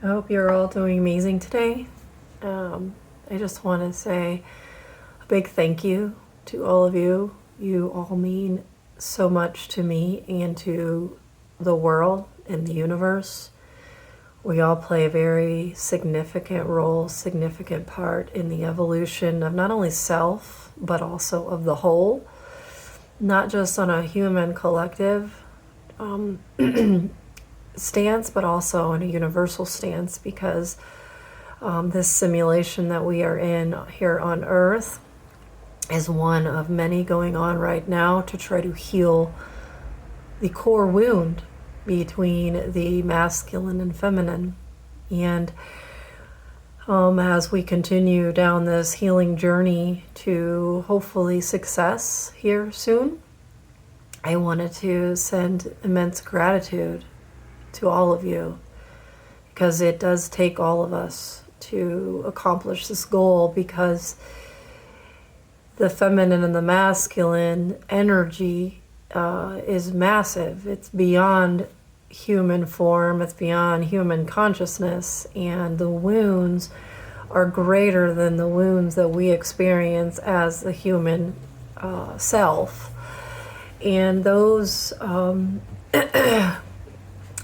I hope you're all doing amazing today. I just want to say a big thank you to all of you. You all mean so much to me and to the world and the universe. We all play a very significant role, significant part in the evolution of not only self, but also of the whole, not just on a human collective stance, but also in a universal stance, because this simulation that we are in here on Earth is one of many going on right now to try to heal the core wound between the masculine and feminine. And as we continue down this healing journey to hopefully success here soon, I wanted to send immense gratitude to all of you, because it does take all of us to accomplish this goal, because the feminine and the masculine energy is massive. It's beyond human form, it's beyond human consciousness, and the wounds are greater than the wounds that we experience as the human self. And those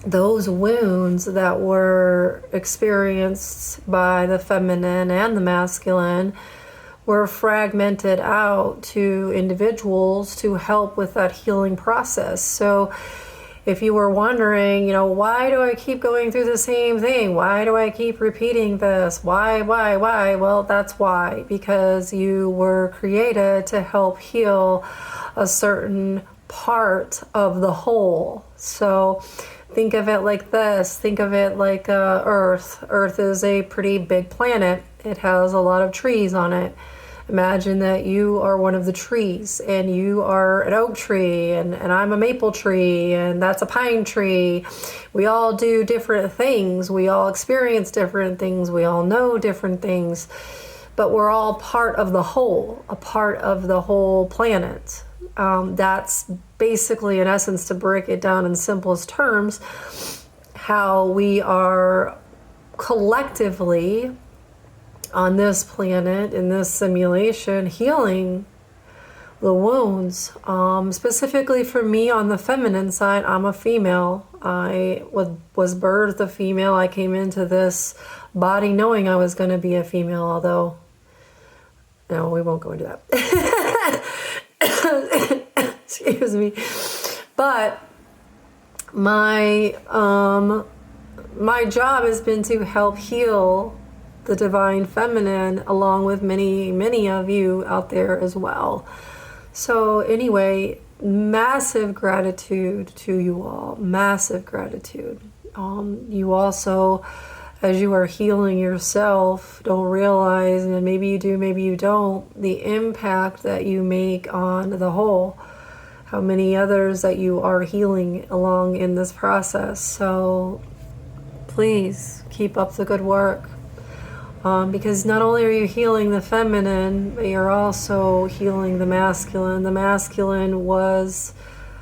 those wounds that were experienced by the feminine and the masculine were fragmented out to individuals to help with that healing process. So if you were wondering, why do I keep going through the same thing? Why do I keep repeating this? Why? Well, that's why. Because you were created to help heal a certain part of the whole. So think of it like this. Think of it like Earth. Earth is a pretty big planet. It has a lot of trees on it. Imagine that you are one of the trees, and you are an oak tree, and I'm a maple tree, and that's a pine tree. We all do different things. We all experience different things. We all know different things. But we're all part of the whole, a part of the whole planet. That's basically, in essence, to break it down in simplest terms, how we are collectively on this planet, in this simulation, healing the wounds. Specifically for me, on the feminine side, I'm a female. I was birthed a female. I came into this body knowing I was going to be a female, although, no, we won't go into that. Excuse me. But my job has been to help heal the divine feminine, along with many of you out there as well. So anyway, massive gratitude to you all. Massive gratitude. You also, as you are healing yourself, don't realize, and maybe you do, maybe you don't, the impact that you make on the whole. How many others that you are healing along in this process. So please keep up the good work. Because not only are you healing the feminine, but you're also healing the masculine. The masculine was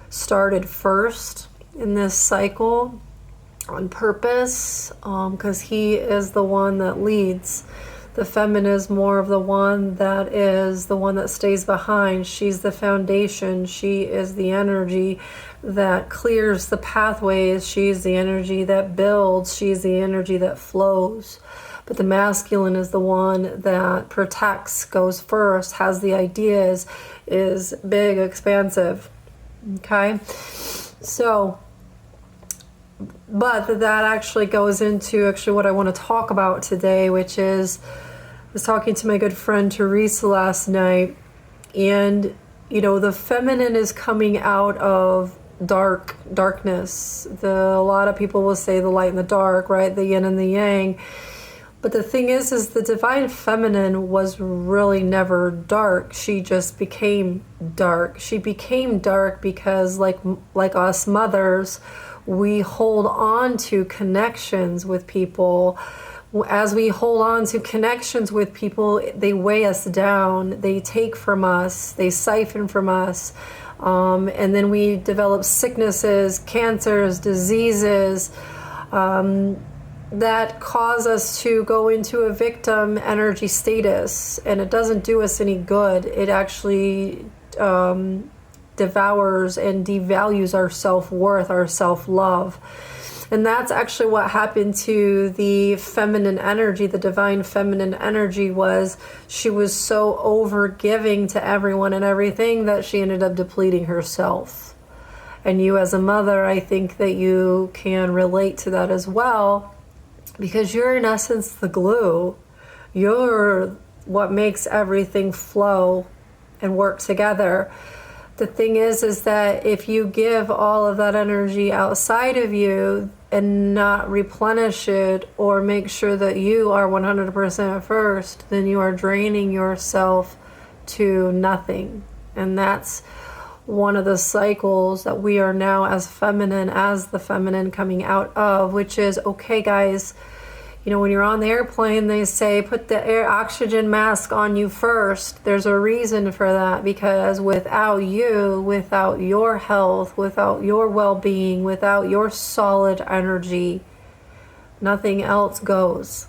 started first in this cycle on purpose, because he is the one that leads. The feminine is more of the one that stays behind. She's the foundation. She is the energy that clears the pathways. She's the energy that builds. She's the energy that flows. But the masculine is the one that protects, goes first, has the ideas, is big, expansive. Okay? So, but that actually goes into what I want to talk about today, which is, I was talking to my good friend Teresa last night, and, the feminine is coming out of darkness. A lot of people will say the light and the dark, right? The yin and the yang. But the thing is the divine feminine was really never dark. She just became dark. She became dark because, like us mothers, we hold on to connections with people. As we hold on to connections with people, they weigh us down. They take from us. They siphon from us. And then we develop sicknesses, cancers, diseases, that cause us to go into a victim energy status, and it doesn't do us any good. It actually devours and devalues our self-worth, our self-love. And that's actually what happened to the feminine energy, the divine feminine energy. Was she was so overgiving to everyone and everything that she ended up depleting herself. And you as a mother, I think that you can relate to that as well, because you're in essence the glue. You're what makes everything flow and work together. The thing is that if you give all of that energy outside of you and not replenish it or make sure that you are 100% first, then you are draining yourself to nothing. And that's one of the cycles that we are now as the feminine coming out of, which is, okay, guys, you know, when you're on the airplane, they say, put the air oxygen mask on you first. There's a reason for that, because without you, without your health, without your well-being, without your solid energy, nothing else goes.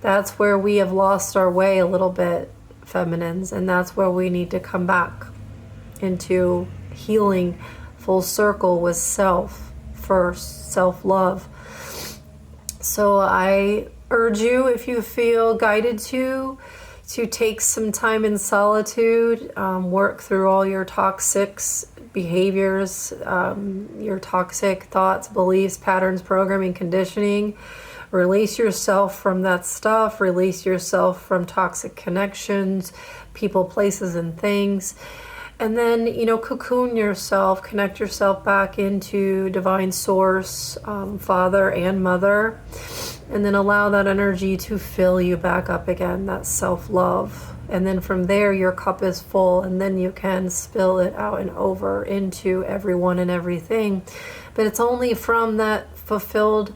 That's where we have lost our way a little bit, feminines, and that's where we need to come back into healing full circle with self first, self-love. So I urge you, if you feel guided to take some time in solitude, work through all your toxic behaviors, your toxic thoughts, beliefs, patterns, programming, conditioning. Release yourself from that stuff. Release yourself from toxic connections, people, places, and things. And then, you know, cocoon yourself, connect yourself back into divine source, father and mother, and then allow that energy to fill you back up again, that self-love. And then from there, your cup is full, and then you can spill it out and over into everyone and everything. But it's only from that fulfilled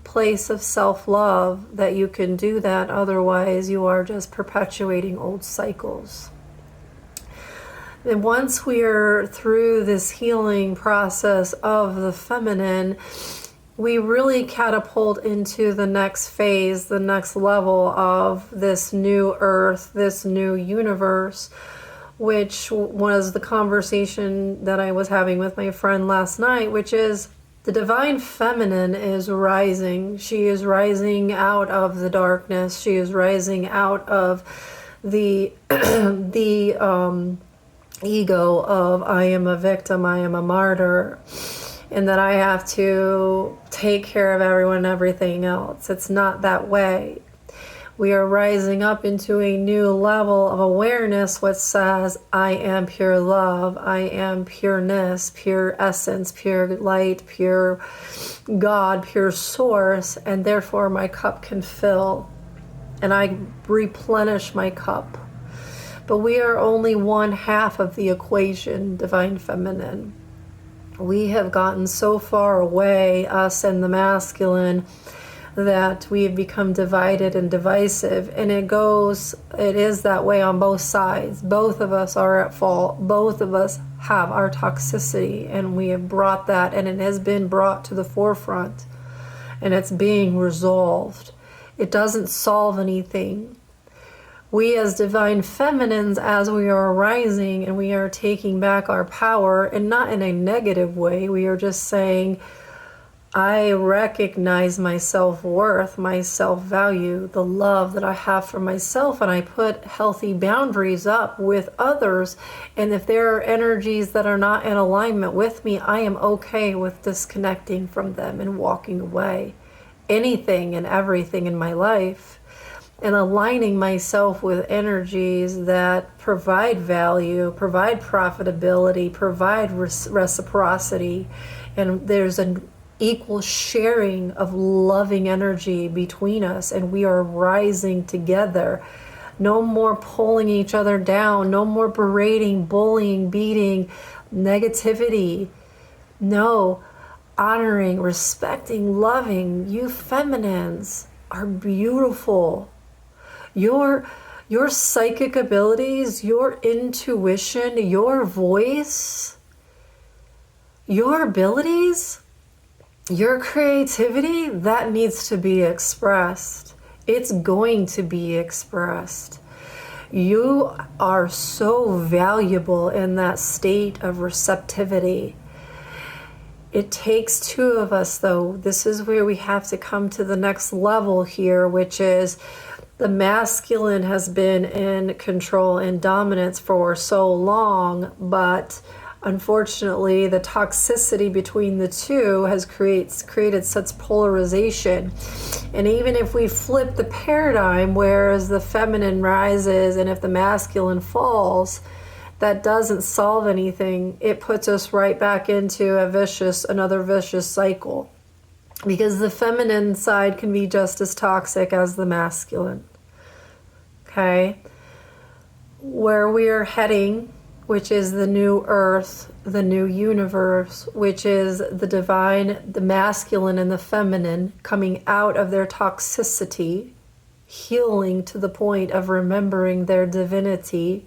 place of self-love that you can do that. Otherwise, you are just perpetuating old cycles. And once we are through this healing process of the feminine, we really catapult into the next phase, the next level of this new earth, this new universe, which was the conversation that I was having with my friend last night, which is the divine feminine is rising. She is rising out of the darkness. She is rising out of the ego of I am a victim, I am a martyr, and that I have to take care of everyone and everything else. It's not that way. We are rising up into a new level of awareness which says, I am pure love, I am pureness, pure essence, pure light, pure God, pure source, and therefore my cup can fill, and I replenish my cup. But we are only one half of the equation, divine feminine. We have gotten so far away, us and the masculine, that we have become divided and divisive. And it is that way on both sides. Both of us are at fault. Both of us have our toxicity, and we have brought that, and it has been brought to the forefront, and it's being resolved. It doesn't solve anything. We as divine feminines, as we are rising and we are taking back our power, and not in a negative way, we are just saying, I recognize my self-worth, my self-value, the love that I have for myself, and I put healthy boundaries up with others. And if there are energies that are not in alignment with me, I am okay with disconnecting from them and walking away. Anything and everything in my life. And aligning myself with energies that provide value, provide profitability, provide reciprocity, and there's an equal sharing of loving energy between us, and we are rising together. No more pulling each other down, no more berating, bullying, beating, negativity. No, honoring, respecting, loving. You feminines are beautiful. Your psychic abilities, your intuition, your voice, your abilities, Your creativity, that needs to be expressed. It's going to be expressed. You are so valuable in that state of receptivity. It takes two of us, though. This is where we have to come to the next level here, which is the masculine has been in control and dominance for so long, but unfortunately, the toxicity between the two has created such polarization. And even if we flip the paradigm, whereas the feminine rises and if the masculine falls, that doesn't solve anything. It puts us right back into another vicious cycle. Because the feminine side can be just as toxic as the masculine. Okay? Where we are heading, which is the new earth, the new universe, which is the divine, the masculine and the feminine coming out of their toxicity, healing to the point of remembering their divinity,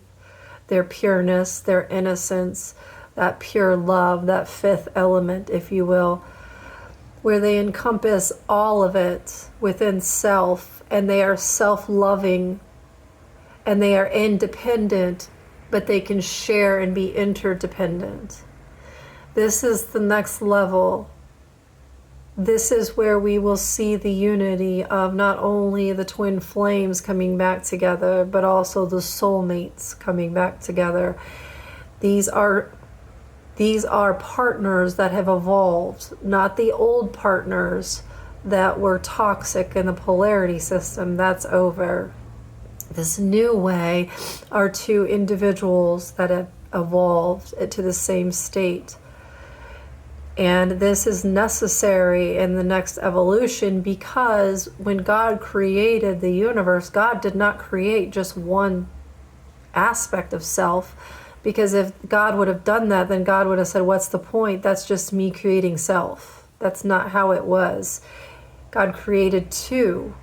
their pureness, their innocence, that pure love, that fifth element, if you will, where they encompass all of it within self, and they are self-loving, and they are independent, but they can share and be interdependent. This is the next level. This is where we will see the unity of not only the twin flames coming back together, but also the soulmates coming back together. These are partners that have evolved, not the old partners that were toxic in the polarity system. That's over. This new way are two individuals that have evolved to the same state. And this is necessary in the next evolution, because when God created the universe, God did not create just one aspect of self. Because if God would have done that, then God would have said, what's the point? That's just me creating self. That's not how it was. God created two,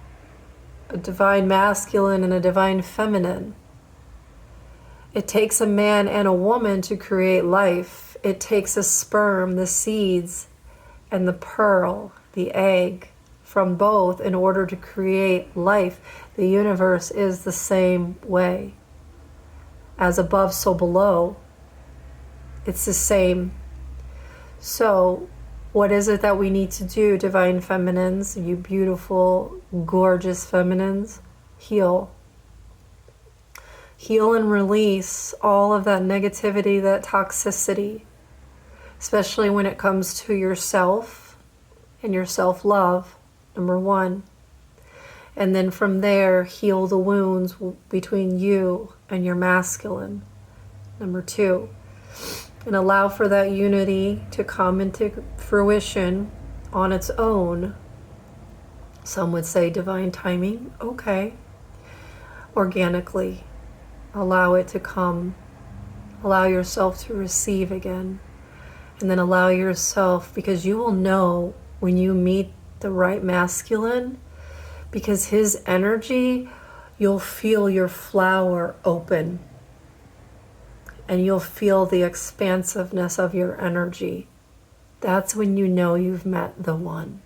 a divine masculine and a divine feminine. It takes a man and a woman to create life. It takes a sperm, the seeds, and the pearl, the egg, from both in order to create life. The universe is the same way. As above, so below. It's the same. So, what is it that we need to do, divine feminines, you beautiful, gorgeous feminines? Heal. Heal and release all of that negativity, that toxicity, especially when it comes to yourself and your self-love, number one. And then from there, heal the wounds between you and your masculine, number two. And allow for that unity to come into fruition on its own. Some would say divine timing. Okay. Organically. Allow it to come. Allow yourself to receive again. And then allow yourself, because you will know when you meet the right masculine, because his energy, you'll feel your flower open. And you'll feel the expansiveness of your energy. That's when you know you've met the one.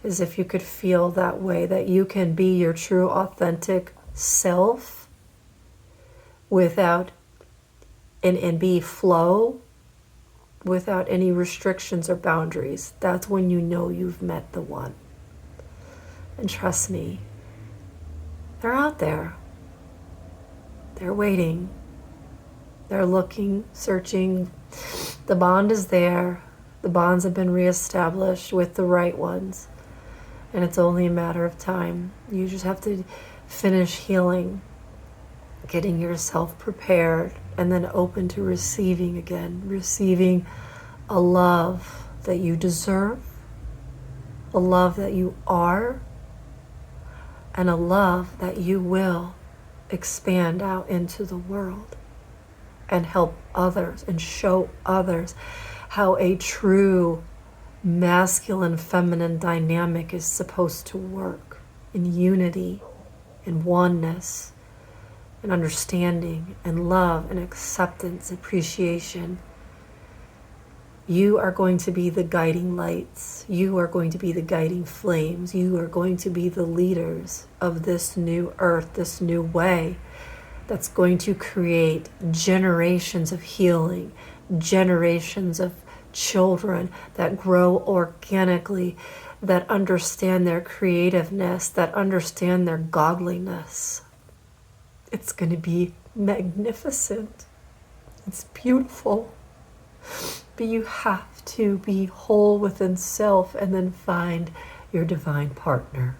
Is if you could feel that way, that you can be your true authentic self without, and be flow without any restrictions or boundaries. That's when you know you've met the one. And trust me, they're out there. They're waiting. They're looking, searching. The bond is there. The bonds have been reestablished with the right ones. And it's only a matter of time. You just have to finish healing, getting yourself prepared, and then open to receiving again. Receiving a love that you deserve, a love that you are, and a love that you will expand out into the world. And help others and show others how a true masculine feminine dynamic is supposed to work in unity, in oneness, in understanding, and love, and acceptance, appreciation. You are going to be the guiding lights. You are going to be the guiding flames. You are going to be the leaders of this new earth, this new way that's going to create generations of healing, generations of children that grow organically, that understand their creativeness, that understand their godliness. It's going to be magnificent. It's beautiful. But you have to be whole within self and then find your divine partner.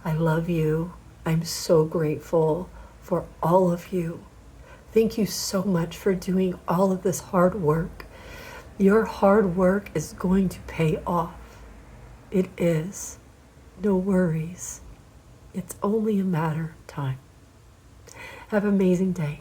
I love you. I'm so grateful for all of you. Thank you so much for doing all of this hard work. Your hard work is going to pay off. It is. No worries. It's only a matter of time. Have an amazing day.